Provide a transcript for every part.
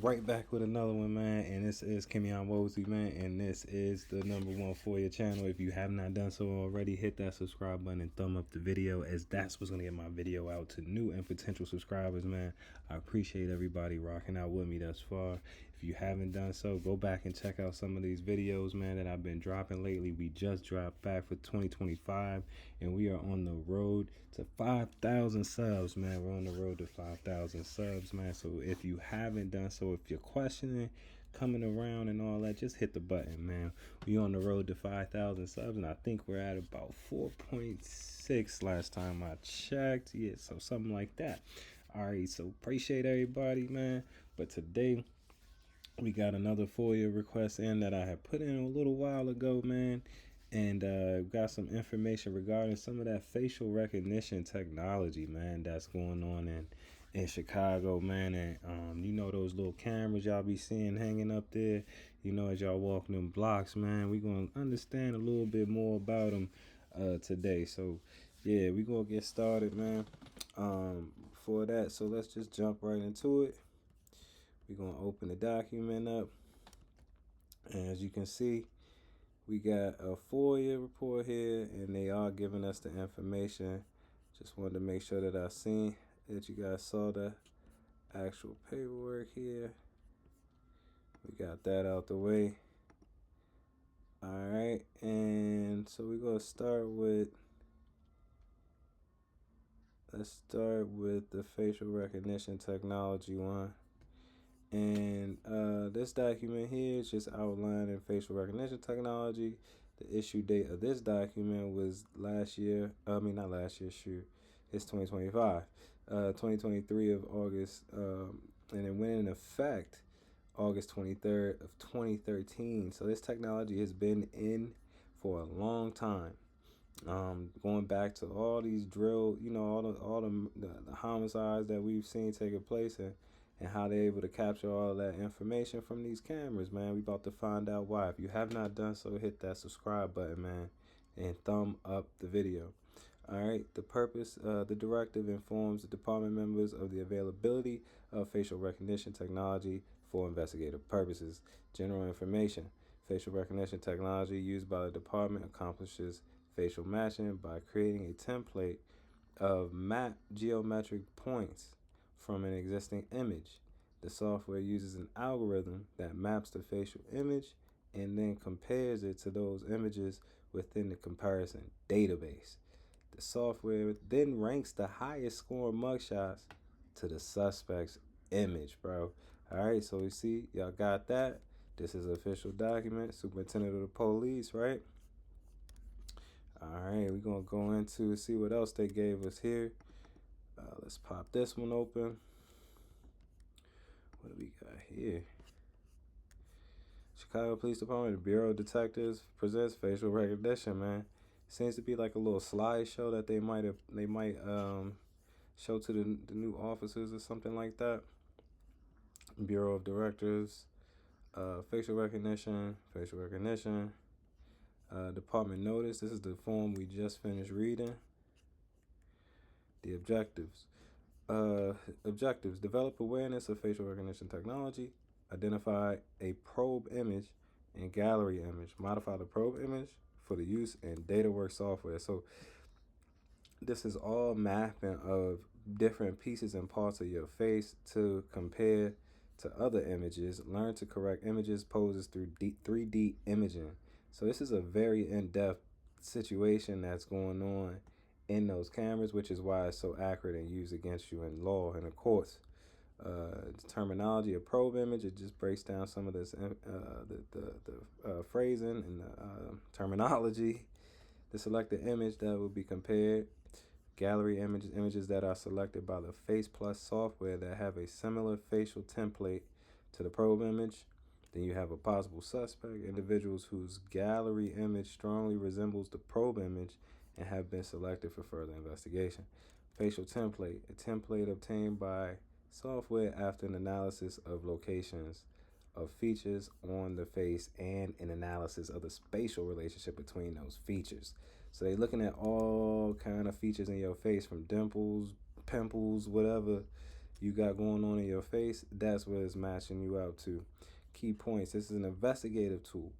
right back with another one, man. And this is Kimion Wozy, man. And this is the #1 Foia channel. If you have not done so already, hit that subscribe button and thumb up the video, as that's what's gonna get my video out to new and potential subscribers, man. I appreciate everybody rocking out with me thus far. If you haven't done so, go back and check out some of these videos, man, that I've been dropping lately. We just dropped back for 2025, and we are on the road to 5,000 subs, man. We're on the road to 5,000 subs, man. So if you haven't done so, if you're questioning coming around and all that, just hit the button, man. We on the road to 5,000 subs, and I think we're at about 4.6 last time I checked. Yeah, so something like that. All right, so appreciate everybody, man. But today we got another FOIA request in that I had put in a little while ago, man, and got some information regarding some of that facial recognition technology, man, that's going on in Chicago, man. And you know those little cameras y'all be seeing hanging up there, you know, as y'all walking them blocks, man. We gonna understand a little bit more about them today. So yeah, we gonna get started, man. For that, so let's just jump right into it. We're going to open the document up. And as you can see, we got a FOIA report here, and they are giving us the information. Just wanted to make sure that I seen that you guys saw the actual paperwork here. We got that out the way. All right, and so we're going to start with, let's start with the facial recognition technology one. And this document here is just outlining facial recognition technology. The issue date of this document was last year. Not last year, shoot. It's 2025. 2023 of August. And it went in effect August 23rd of 2013. So this technology has been in for a long time. Going back to all these drill, you know, all the homicides that we've seen taking place, and how they're able to capture all that information from these cameras, man. We about to find out why. If you have not done so, hit that subscribe button, man, and thumb up the video. All right, the purpose, the directive informs the department members of the availability of facial recognition technology for investigative purposes. General information. Facial recognition technology used by the department accomplishes facial matching by creating a template of map geometric points from an existing image. The software uses an algorithm that maps the facial image and then compares it to those images within the comparison database. The software then ranks the highest scoring mugshots to the suspect's image, bro. All right, so we see y'all got that. This is an official document, Superintendent of the Police, right? All right, we're gonna go into see what else they gave us here. Let's pop this one open. What do we got here? Chicago Police Department, the Bureau of Detectives presents facial recognition, man. Seems to be like a little slideshow that they might show to the new officers or something like that. Bureau of Directors, facial recognition, department notice. This is the form we just finished reading. The objectives. Objectives: develop awareness of facial recognition technology, identify a probe image and gallery image, modify the probe image for the use in DataWorks software. So this is all mapping of different pieces and parts of your face to compare to other images. Learn to correct images poses through 3D imaging. So this is a very in-depth situation that's going on in those cameras, which is why it's so accurate and used against you in law and the courts. Terminology of probe image, it just breaks down some of this the phrasing and the terminology. The selected image that will be compared. Gallery images that are selected by the Face Plus software that have a similar facial template to the probe image. Then you have a possible suspect, individuals whose gallery image strongly resembles the probe image and have been selected for further investigation. Facial template, a template obtained by software after an analysis of locations of features on the face and an analysis of the spatial relationship between those features. So they're looking at all kind of features in your face, from dimples, pimples, whatever, you got going on in your face, that's what it's matching you out to. Key points. This is an investigative tool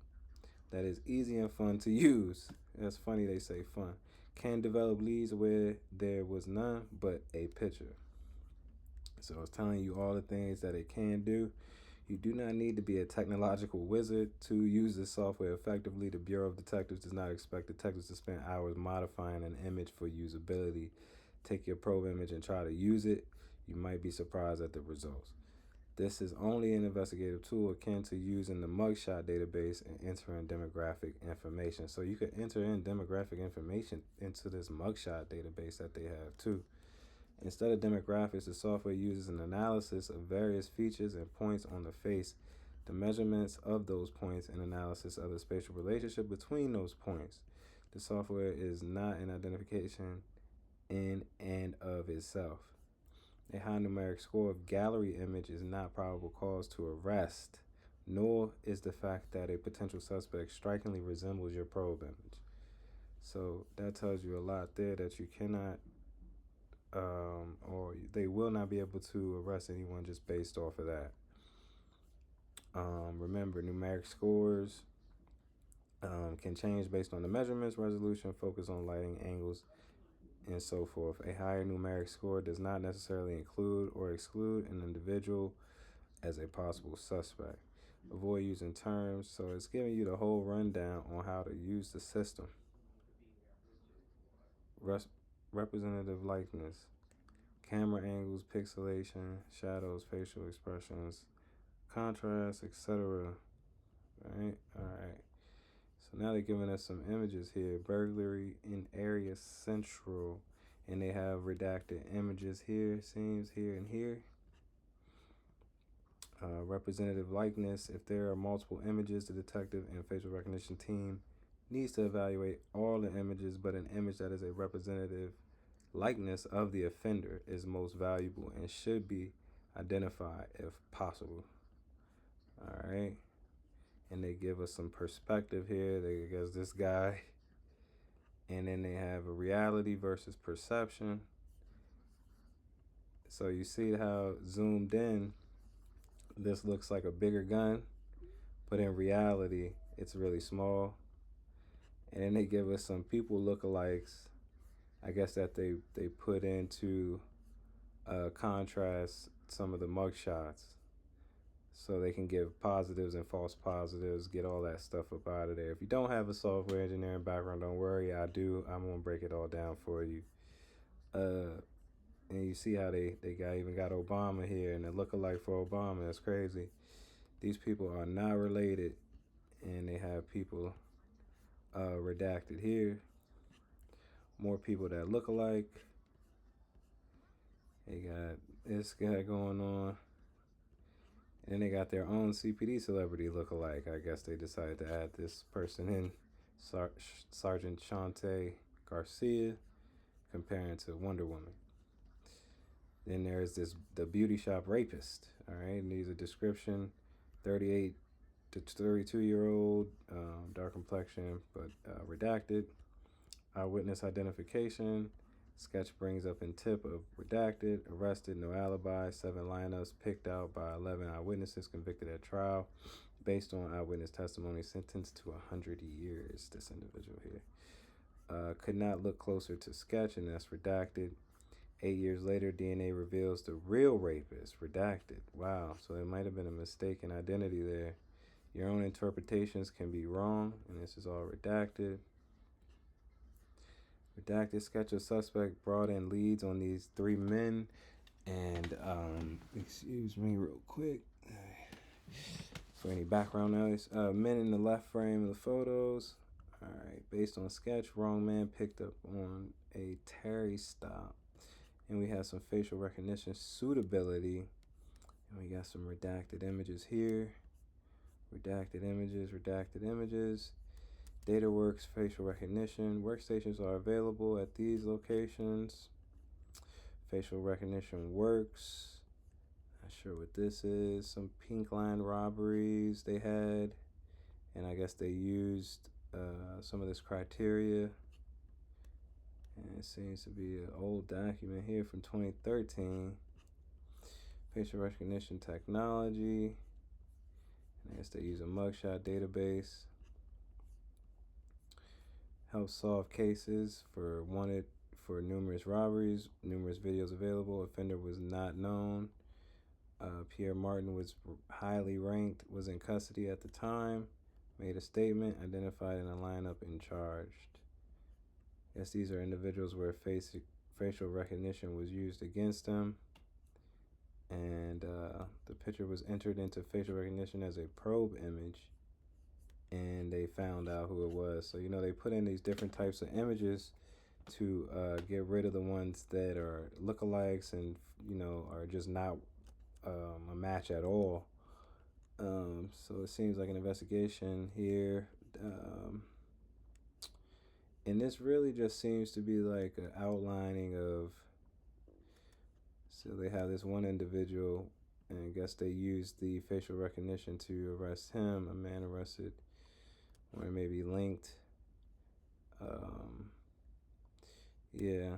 that is easy and fun to use. That's funny they say fun. Can develop leads where there was none but a picture. So it's telling you all the things that it can do. You do not need to be a technological wizard to use this software effectively. The Bureau of Detectives does not expect detectives to spend hours modifying an image for usability. Take your probe image and try to use it. You might be surprised at the results. This is only an investigative tool akin to using the mugshot database and entering demographic information. So you could enter in demographic information into this mugshot database that they have too. Instead of demographics, the software uses an analysis of various features and points on the face, the measurements of those points, and analysis of the spatial relationship between those points. The software is not an identification in and of itself. A high numeric score of gallery image is not probable cause to arrest, nor is the fact that a potential suspect strikingly resembles your probe image. So that tells you a lot there, that you cannot or they will not be able to arrest anyone just based off of that. Remember, numeric scores can change based on the measurements, resolution, focus on lighting, angles, and so forth. A higher numeric score does not necessarily include or exclude an individual as a possible suspect. Avoid using terms. So it's giving you the whole rundown on how to use the system. Representative likeness. Camera angles, pixelation, shadows, facial expressions, contrast, etc. Right? Alright. So now they're giving us some images here. Burglary in area central. And they have redacted images here, scenes here and here. Representative likeness. If there are multiple images, the detective and facial recognition team needs to evaluate all the images, but an image that is a representative likeness of the offender is most valuable and should be identified if possible. All right. And they give us some perspective here. They give us this guy. And then they have a reality versus perception. So you see how zoomed in, this looks like a bigger gun, but in reality, it's really small. And then they give us some people lookalikes, I guess, that they put into contrast some of the mugshots, so they can give positives and false positives, get all that stuff up out of there. If you don't have a software engineering background, don't worry, I do. I'm gonna break it all down for you. And you see how they even got Obama here and a lookalike for Obama. That's crazy. These people are not related, and they have people redacted here. More people that look alike. They got this guy going on. And then they got their own CPD celebrity lookalike. I guess they decided to add this person in, Sergeant Shante Garcia, comparing to Wonder Woman. Then there's the beauty shop rapist. All right, and these are description: 38 to 32-year-old, dark complexion, but redacted. Eyewitness identification. Sketch brings up in tip of redacted, arrested, no alibi, 7 lineups picked out by 11 eyewitnesses convicted at trial based on eyewitness testimony, sentenced to 100 years. This individual here could not look closer to sketch, and that's redacted. 8 years later, DNA reveals the real rapist, redacted. Wow, so it might have been a mistaken identity there. Your own interpretations can be wrong, and this is all redacted. Redacted sketch of suspect brought in leads on these 3 men. And excuse me real quick for any background noise. Men in the left frame of the photos. All right, based on sketch, wrong man picked up on a Terry stop. And we have some facial recognition suitability. And we got some redacted images here. Redacted images, redacted images. DataWorks facial recognition. Workstations are available at these locations. Facial recognition works. Not sure what this is. Some pink line robberies they had. And I guess they used some of this criteria. And it seems to be an old document here from 2013. Facial recognition technology. I guess they use a mugshot database. Help solve cases for wanted for numerous robberies. Numerous videos available. Offender was not known. Pierre Martin was highly ranked, was in custody at the time, made a statement, identified in a lineup, and charged. Yes, these are individuals where facial recognition was used against them. And the picture was entered into facial recognition as a probe image, and they found out who it was. So, they put in these different types of images to get rid of the ones that are lookalikes and, are just not a match at all. So it seems like an investigation here. And this really just seems to be like an outlining of, so they have this one individual, and I guess they used the facial recognition to arrest him, a man arrested, or maybe linked. Yeah.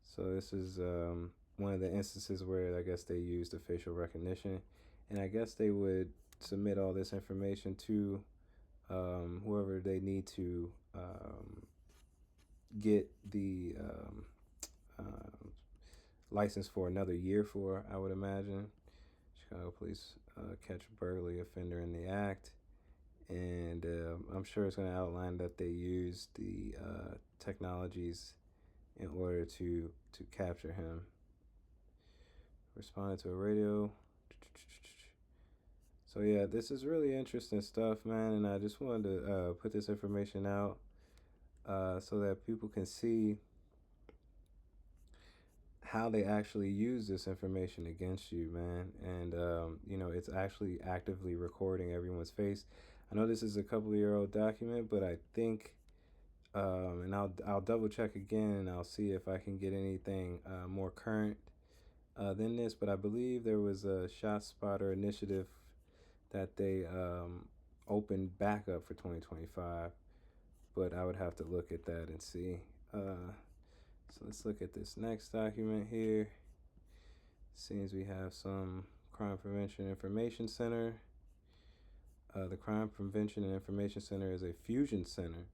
So this is one of the instances where I guess they used the facial recognition, and I guess they would submit all this information to whoever they need to get the license for another year for, I would imagine. Chicago police catch a burglary offender in the act, and I'm sure it's going to outline that they use the technologies in order to capture him. Responded to a radio. So yeah, this is really interesting stuff, man, and I just wanted to put this information out so that people can see how they actually use this information against you, man. And it's actually actively recording everyone's face. I know this is a couple-year-old document, but I think and I'll double check again, and I'll see if I can get anything more current than this. But I believe there was a ShotSpotter initiative that they opened back up for 2025, but I would have to look at that and see. So let's look at this next document here. Seems we have some Crime Prevention Information Center. The Crime Prevention and Information Center is a fusion center.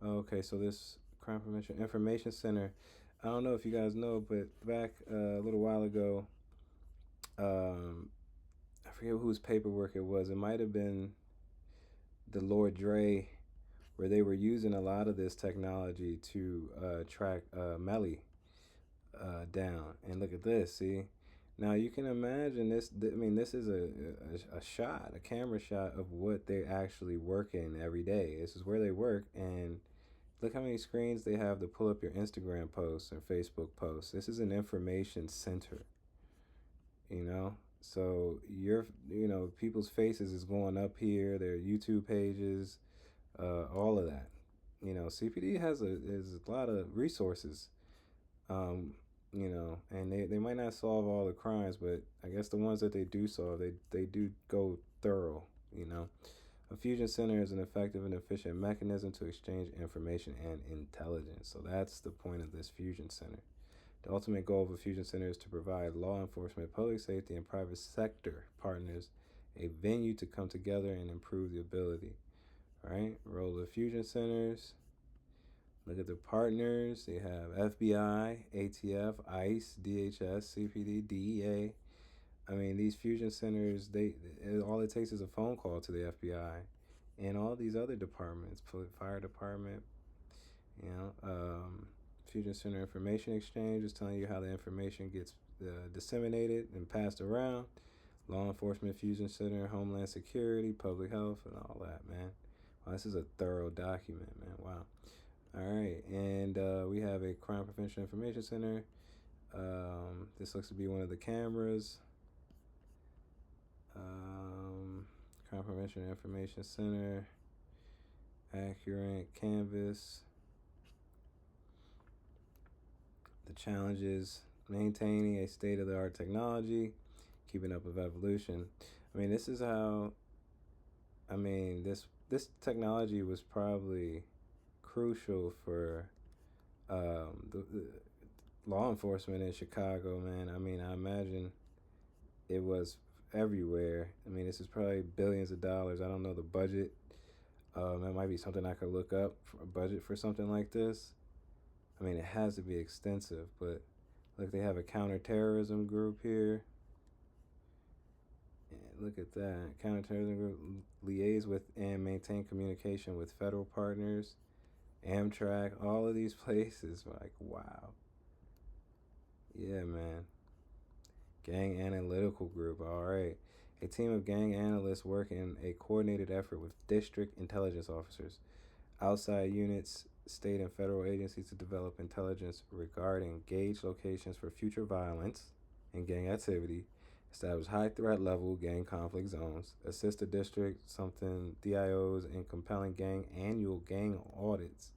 Okay, so this Crime Prevention Information Center, I don't know if you guys know, but back a little while ago, I forget whose paperwork it was. It might have been the Lord Dre, where they were using a lot of this technology to track Melly down. And look at this, see? Now you can imagine this. This is a camera shot of what they actually work in every day. This is where they work, and look how many screens they have to pull up your Instagram posts or Facebook posts. This is an information center, So people's faces is going up here, their YouTube pages, all of that. CPD has a lot of resources, and they might not solve all the crimes, but I guess the ones that they do solve, they do go thorough. A fusion center is an effective and efficient mechanism to exchange information and intelligence. So that's the point of this fusion center. The ultimate goal of a fusion center is to provide law enforcement, public safety, and private sector partners a venue to come together and improve the ability. Right? Role of fusion centers. Look at the partners. They have FBI, ATF, ICE, DHS, CPD, DEA. These fusion centers, all it takes is a phone call to the FBI and all these other departments, fire department, Fusion Center Information Exchange is telling you how the information gets disseminated and passed around. Law Enforcement Fusion Center, Homeland Security, Public Health, and all that, man. Wow, this is a thorough document, man. Wow. All right, and we have a Crime Prevention Information Center. This looks to be one of the cameras. Crime Prevention Information Center, Accurate Canvas. The challenges: maintaining a state-of-the-art technology, keeping up with evolution. This is how. This technology was probably crucial for the law enforcement in Chicago, man. I imagine it was everywhere. I mean, this is probably billions of dollars. I don't know the budget. That might be something I could look up for a budget for something like this. I mean, it has to be extensive, but look, they have a counterterrorism group here. Yeah, look at that. Counterterrorism group liaise with and maintain communication with federal partners, Amtrak, all of these places. Like, wow. Yeah, man. Gang Analytical Group. All right. A team of gang analysts work in a coordinated effort with district intelligence officers, outside units, state and federal agencies to develop intelligence regarding gauge locations for future violence and gang activity, establish high threat level gang conflict zones, assist the district, something DIOs in compelling gang annual gang audits,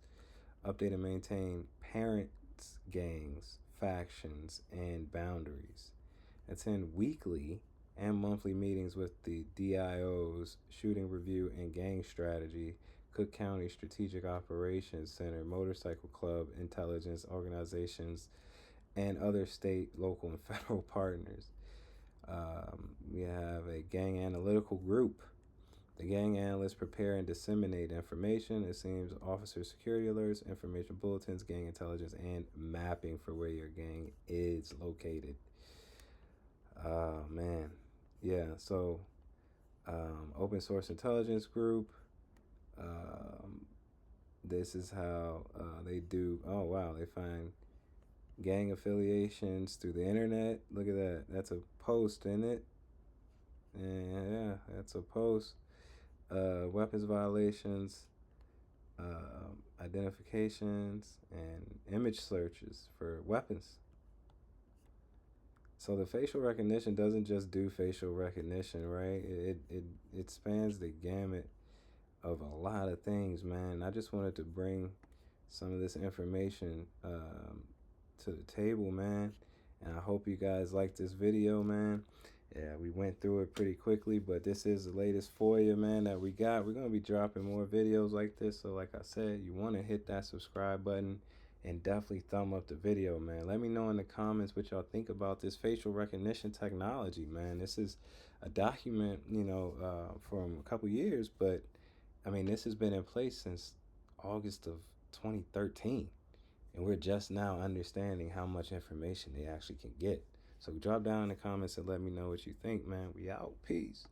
update and maintain parents' gangs, factions, and boundaries. Attend weekly and monthly meetings with the DIOs, Shooting Review and Gang Strategy, Cook County Strategic Operations Center, Motorcycle Club, intelligence organizations, and other state, local, and federal partners. We have a gang analytical group. The gang analysts prepare and disseminate information. It seems officer security alerts, information bulletins, gang intelligence, and mapping for where your gang is located. Oh, man. Yeah, so open source intelligence group. Um, this is how they do. Oh, wow. They find gang affiliations through the internet. Look at that. That's a post, isn't it? Yeah, that's a post. Weapons violations, identifications, and image searches for weapons. So the facial recognition doesn't just do facial recognition, right? It spans the gamut of a lot of things, man. I just wanted to bring some of this information to the table, man. And I hope you guys like this video, man. Yeah, we went through it pretty quickly, but this is the latest Foia, man, that we got. We're going to be dropping more videos like this. So like I said, you want to hit that subscribe button and definitely thumb up the video, man. Let me know in the comments what y'all think about this facial recognition technology, man. This is a document, from a couple years, but I mean, this has been in place since August of 2013, and we're just now understanding how much information they actually can get. So drop down in the comments and let me know what you think, man. We out. Peace.